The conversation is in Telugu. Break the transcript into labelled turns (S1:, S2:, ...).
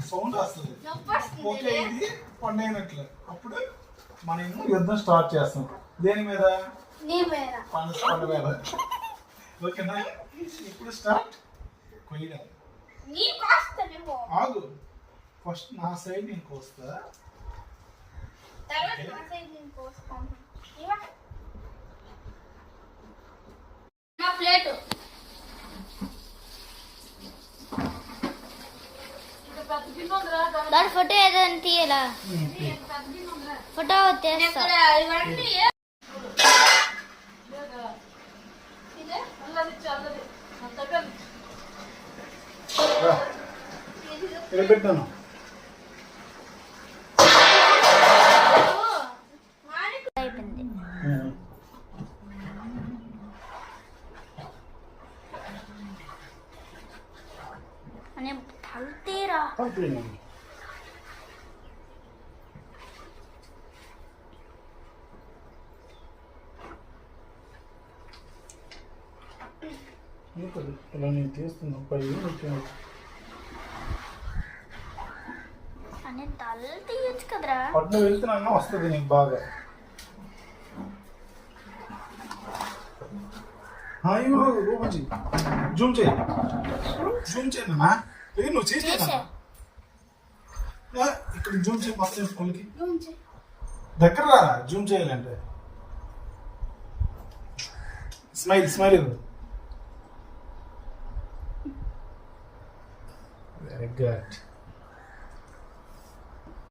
S1: సౌండ్ వస్తుంది. ఓకే, ఇది పండైనట్లు. అప్పుడు మనం యుద్ధం స్టార్ట్ చేస్తాం. దేని మీద? పండు మీద. ఓకేనా? ఇప్పుడు స్టార్ట్. కొయ్యడం. ఆగు, ఫస్ట్ నా సైడ్ నేను కోస్తా.
S2: ప్లేట్ దాని ఫోటో ఏదైనా తీయాలా? ఫోటో తీస్తా.
S1: పెట్టాను.
S2: అయిపోయింది. తల్తీరా
S1: ఇలా నేను తీస్తున్నా.
S2: అని తల తీయచ్చు కదరా.
S1: పట్టు వెళ్తున్నా వస్తుంది నీకు బాగా. జూమ్ చేయి, జూమ్ చేయనా? నువ్వు చేసా ఇక్కడ జూమ్ చేయి. మొత్తం స్కూల్కి దగ్గర జూమ్ చేయాలంటే స్మైల్ స్మైల్. Very good.